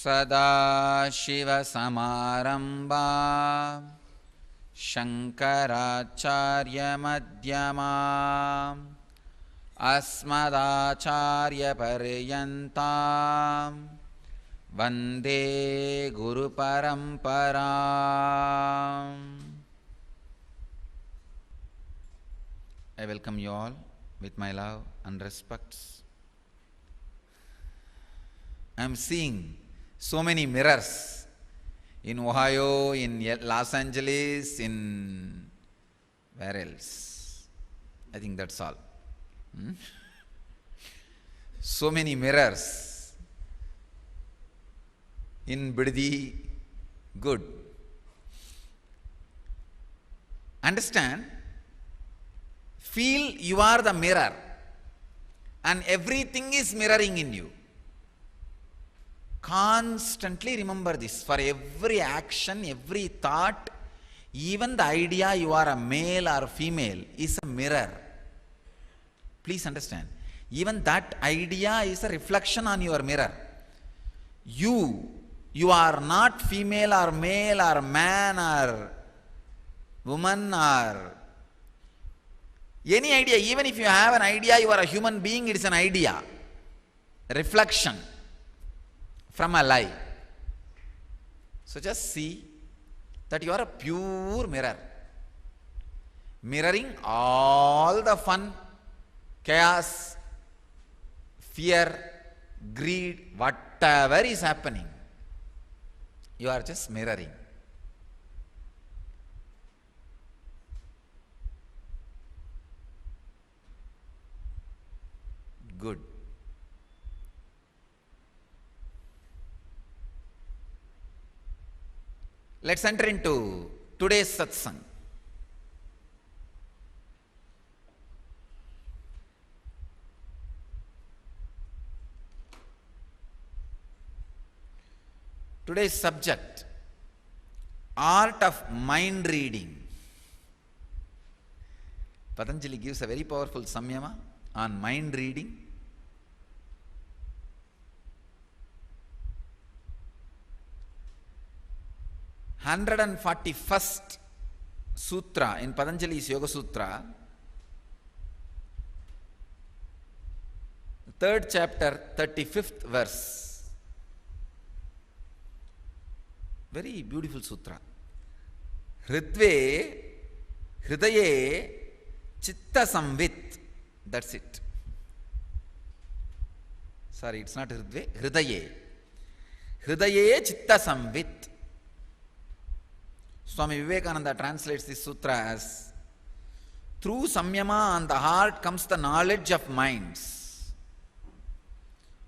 सदाशिवसमारम्भा शङ्कराचार्यमध्यमाम् अस्मदाचार्यपर्यन्तां वन्दे गुरुपरम्पराम्. I welcome you all with my love and respects. I am seeing so many mirrors in Ohio, in Los Angeles, in where else? I think that's all. So many mirrors in Biddi. Good. Understand? Feel you are the mirror and everything is mirroring in you. Constantly remember this. For every action, every thought, even the idea you are a male or female is a mirror. Please understand. Even that idea is a reflection on your mirror. You are not female or male or man or woman or any idea. Even if you have an idea, you are a human being, it is an idea, a reflection from a lie. So just see that you are a pure mirror, mirroring all the fun, chaos, fear, greed, whatever is happening. You are just mirroring. Good. Let's enter into today's satsang. Today's subject, art of mind reading. Patanjali gives a very powerful samyama on mind reading. 141st sutra in Patanjali's Yoga Sutra, 3rd chapter, 35th verse. Very beautiful sutra. Hridve hridaye chitta samvit. That's it. Sorry, it's not hridve, hridaye. Hridaye chitta samvit. Swami Vivekananda translates this sutra as, through samyama on the heart comes the knowledge of minds.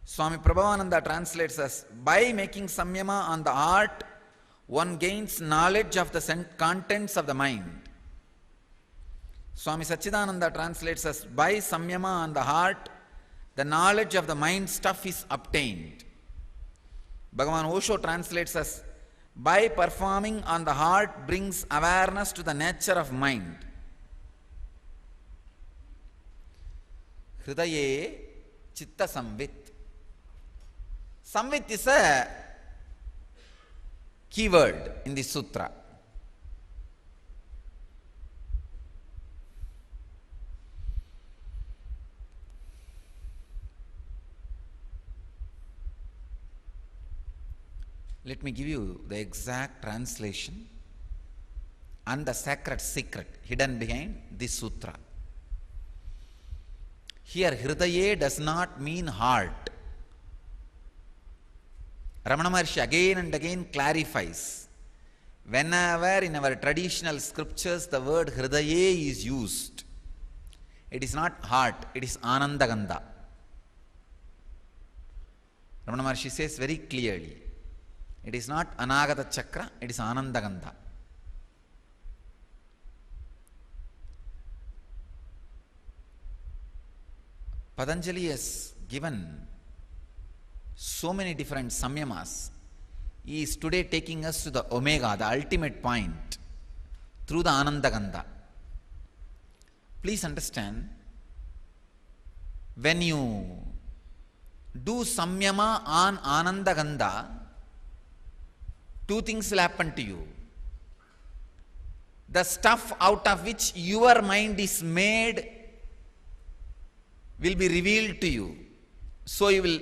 Swami Prabhavananda translates as, by making samyama on the heart, one gains knowledge of the contents of the mind. Swami Sachidananda translates as, by samyama on the heart, the knowledge of the mind stuff is obtained. Bhagavan Osho translates as, by performing on the heart brings awareness to the nature of mind. Hridaye chitta samvit. Samvit is a keyword in this sutra. Let me give you the exact translation and the sacred secret hidden behind this sutra. Here, Hridaye does not mean heart. Ramana Maharshi again and again clarifies, whenever in our traditional scriptures the word Hridaye is used, it is not heart, it is Anandagandha. Ramana Maharshi says very clearly, it is not Anagata Chakra, it is Anandagandha. Patanjali has given so many different samyamas. He is today taking us to the omega, the ultimate point, through the Anandagandha. Please understand, when you do samyama on Anandagandha, two things will happen to you. The stuff out of which your mind is made will be revealed to you. So you will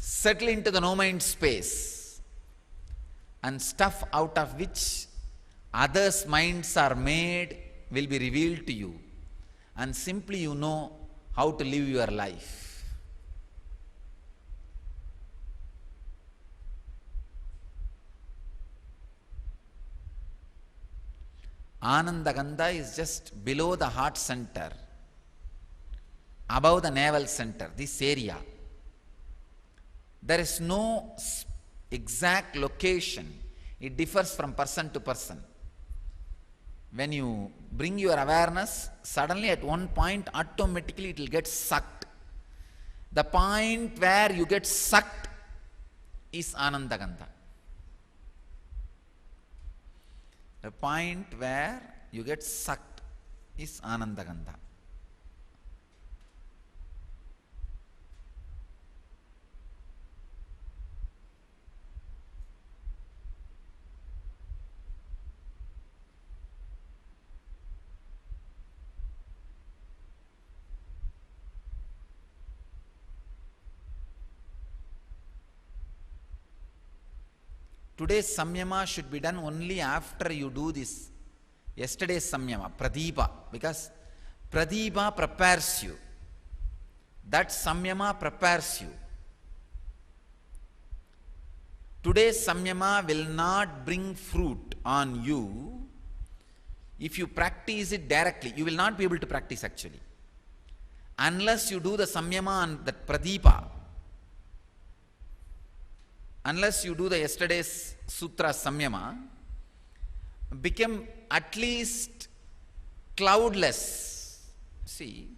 settle into the no mind space. And stuff out of which others' minds are made will be revealed to you. And simply you know how to live your life. Anandagandha is just below the heart center, above the navel center, this area. There is no exact location. It differs from person to person. When you bring your awareness, suddenly at one point, automatically it will get sucked. The point where you get sucked is Anandagandha. The point where you get sucked is Anandagandha. Today's samyama should be done only after you do this yesterday's samyama, pradipa, because pradipa prepares you. That samyama prepares you. Today's samyama will not bring fruit on you if you practice it directly. You will not be able to practice actually. Unless you do the samyama on that pradipa, unless you do the yesterday's sutra samyama, become at least cloudless. See,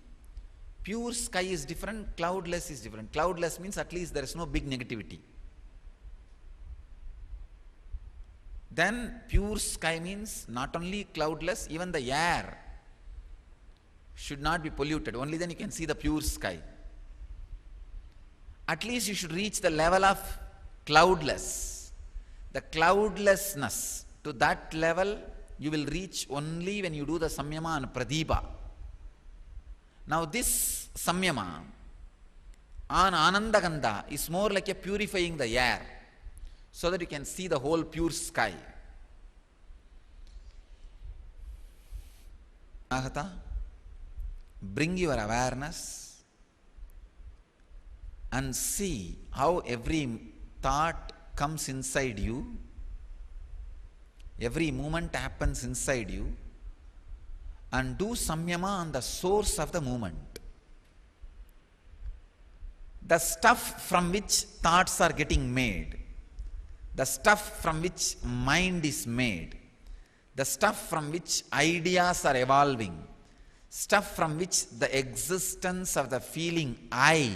pure sky is different, cloudless is different. Cloudless means at least there is no big negativity. Then pure sky means not only cloudless, even the air should not be polluted. Only then you can see the pure sky. At least you should reach the level of cloudless. The cloudlessness, to that level you will reach only when you do the samyama and pradipa. Now this samyama on Anandagandha is more like a purifying the air, so that you can see the whole pure sky. Ahata, bring your awareness and see how every thought comes inside you, every movement happens inside you, and do samyama on the source of the movement. The stuff from which thoughts are getting made, the stuff from which mind is made, the stuff from which ideas are evolving, stuff from which the existence of the feeling I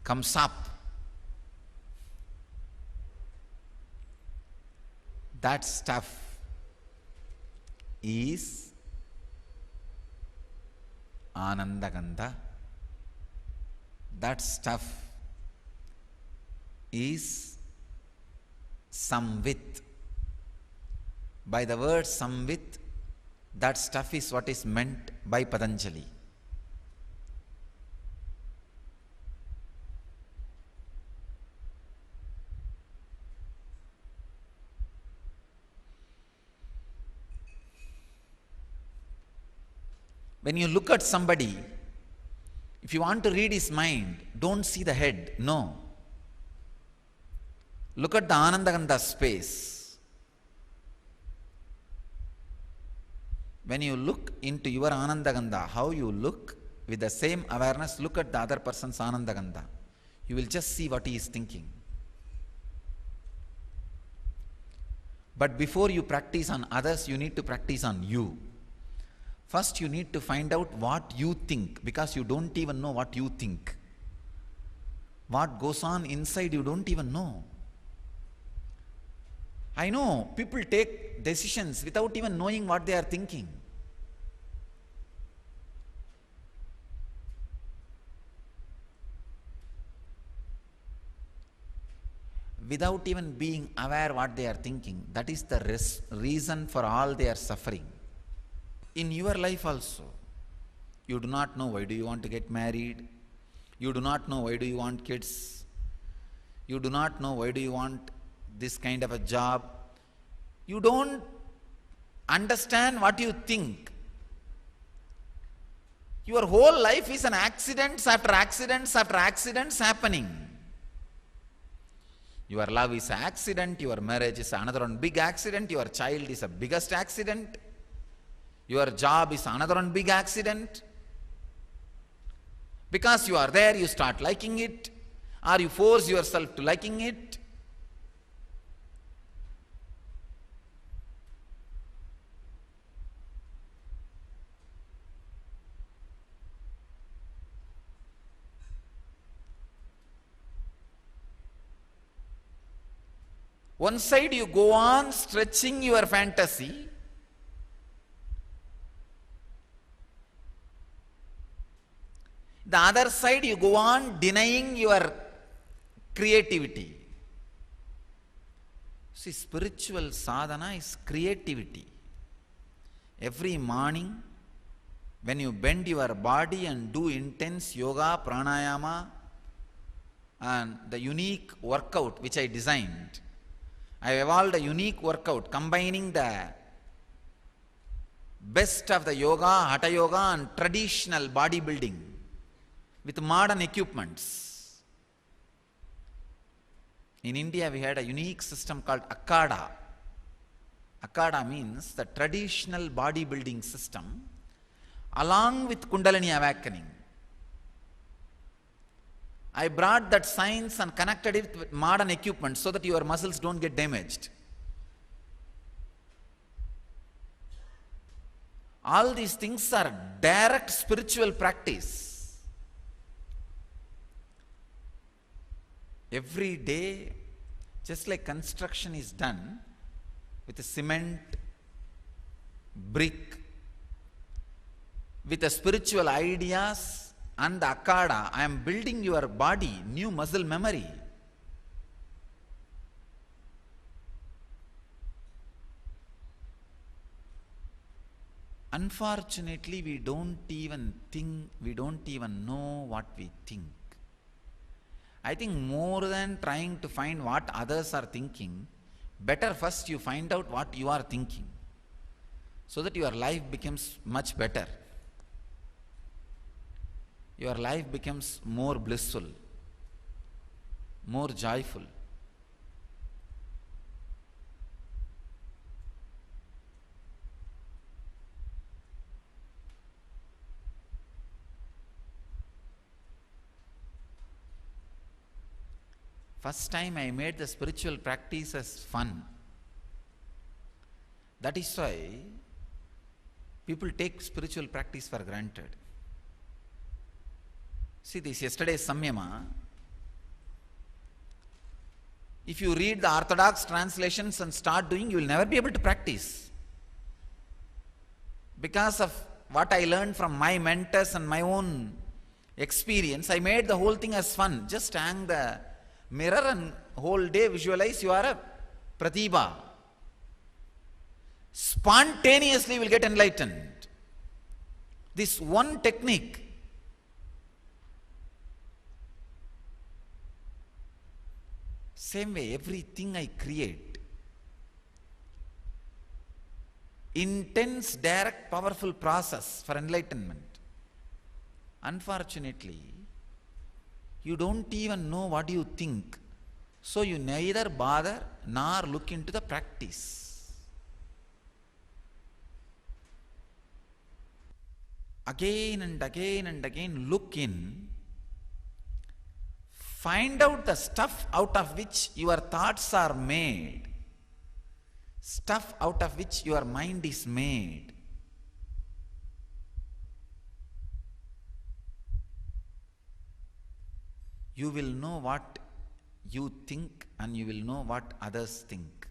comes up, that stuff is Anandagandha. That stuff is Samvit. By the word Samvit, that stuff is what is meant by Patanjali. When you look at somebody, if you want to read his mind, don't see the head, no. Look at the Anandagandha space. When you look into your Anandagandha, how you look, with the same awareness, look at the other person's Anandagandha. You will just see what he is thinking. But before you practice on others, you need to practice on you. First, you need to find out what you think, because you don't even know what you think. What goes on inside, you don't even know. I know people take decisions without even knowing what they are thinking. without even being aware what they are thinking. That is the reason for all their suffering. In your life also, you do not know why do you want to get married. You do not know why do you want kids. You do not know why do you want this kind of a job. You don't understand what you think. Your whole life is an accidents after accidents after accidents happening. Your love is an accident, your marriage is another one big accident, your child is a biggest accident, your job is another one big accident. Because you are there, you start liking it, or you force yourself to liking it. One side you go on stretching your fantasy, the other side you go on denying your creativity. See, spiritual sadhana is creativity. Every morning when you bend your body and do intense yoga, pranayama, and the unique workout which I designed, I have evolved a unique workout combining the best of the yoga, hatha yoga and traditional bodybuilding with modern equipments. In India we had a unique system called Akada. Akada means the traditional bodybuilding system along with Kundalini awakening. I brought that science and connected it with modern equipment so that your muscles don't get damaged. All these things are direct spiritual practice. Every day, just like construction is done with a cement, brick, with the spiritual ideas, and the Akada, I am building your body, new muscle memory. Unfortunately, we don't even think, we don't even know what we think. I think more than trying to find what others are thinking, better first you find out what you are thinking, so that your life becomes much better. Your life becomes more blissful, more joyful. First time I made the spiritual practice as fun. That is why people take spiritual practice for granted. See, this yesterday's Samyama, if you read the orthodox translations and start doing, you will never be able to practice. Because of what I learned from my mentors and my own experience, I made the whole thing as fun. Just hang the mirror and whole day visualize you are a pratibha. Spontaneously you will get enlightened. This one technique. Same way, everything I create, intense, direct, powerful process for enlightenment. Unfortunately, you don't even know what you think, so you neither bother nor look into the practice. Again and again and again look in. Find out the stuff out of which your thoughts are made, stuff out of which your mind is made. You will know what you think and you will know what others think.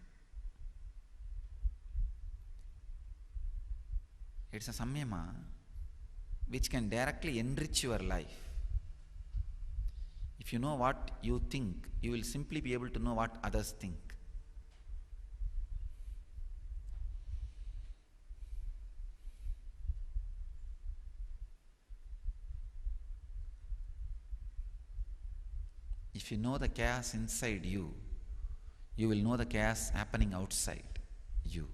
It's a samyama which can directly enrich your life. If you know what you think, you will simply be able to know what others think. If you know the chaos inside you, you will know the chaos happening outside you.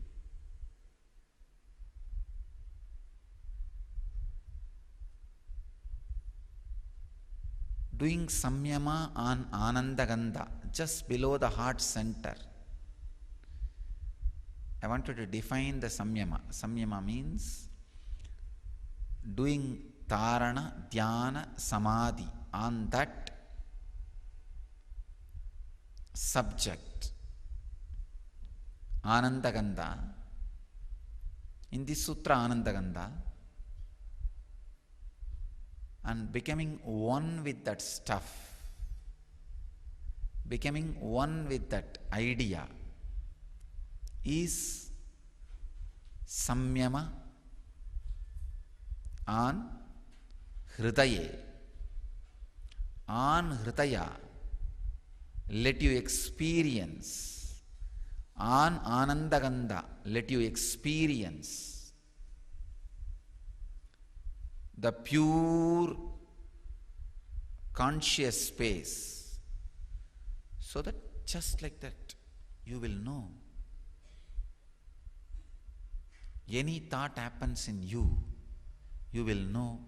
Doing samyama on Anandagandha, just below the heart center. I want you to define the samyama. Samyama means doing tarana, dhyana, samadhi on that subject. Anandagandha. In this sutra, Anandagandha. And becoming one with that stuff, becoming one with that idea is samyama on hridaye. On hridaya, let you experience. On Anandagandha, let you experience the pure conscious space, so that just like that you will know. Any thought happens in you, you will know.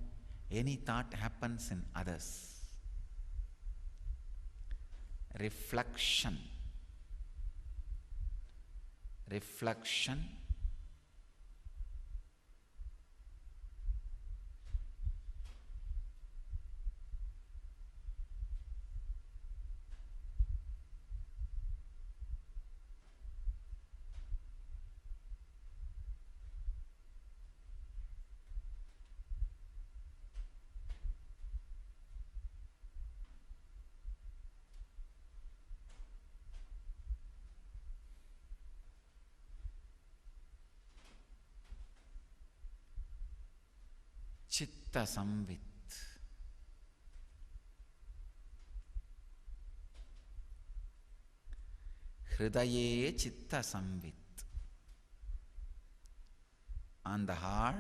Any thought happens in others. Reflection. Reflection. Chitta Samvit. Hridaye Chitta Samvit. On the heart,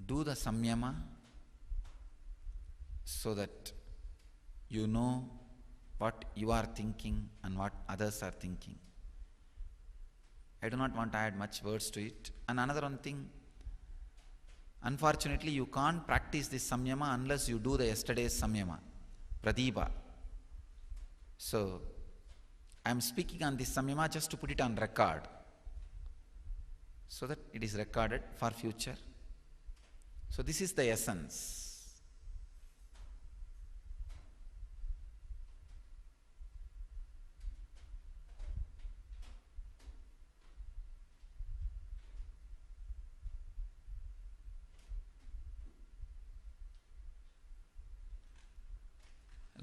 do the samyama so that you know what you are thinking and what others are thinking. I do not want to add much words to it. And another one thing, unfortunately you can't practice this samyama unless you do the yesterday's samyama, Pradipa. So, I am speaking on this samyama just to put it on record, so that it is recorded for future. So this is the essence.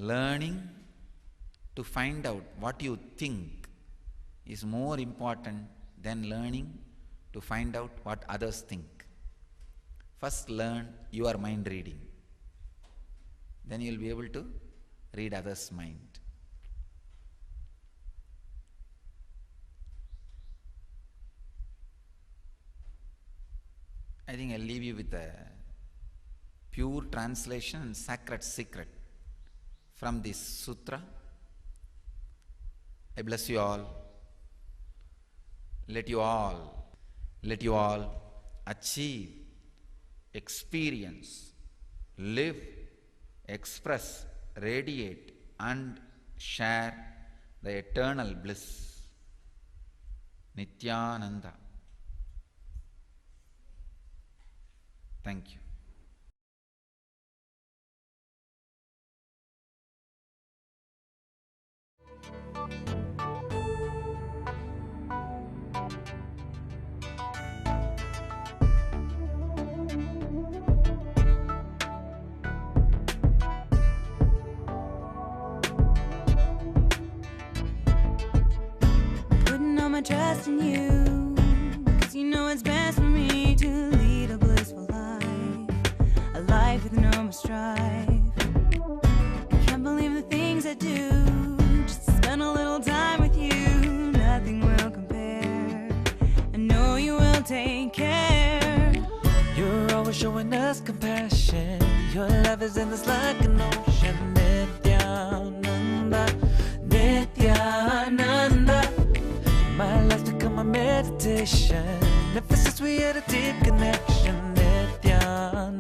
Learning to find out what you think is more important than learning to find out what others think. First learn your mind reading. Then you will be able to read others' mind. I think I'll leave you with the pure translation and sacred secret from this sutra. I bless you all. Let you all achieve, experience, live, express, radiate, and share the eternal bliss. Nityananda. Thank you. Putting all my trust in you, 'cause you know it's best for me to lead a blissful life, a with strife. Can't believe the things I do just to spend a little time with you. Nothing will compare. I know you will take care. You're always showing us compassion. Your love is endless like an ocean. Nityananda, Nityananda. My life's become a meditation. Ever since we had a deep connection. Nityananda.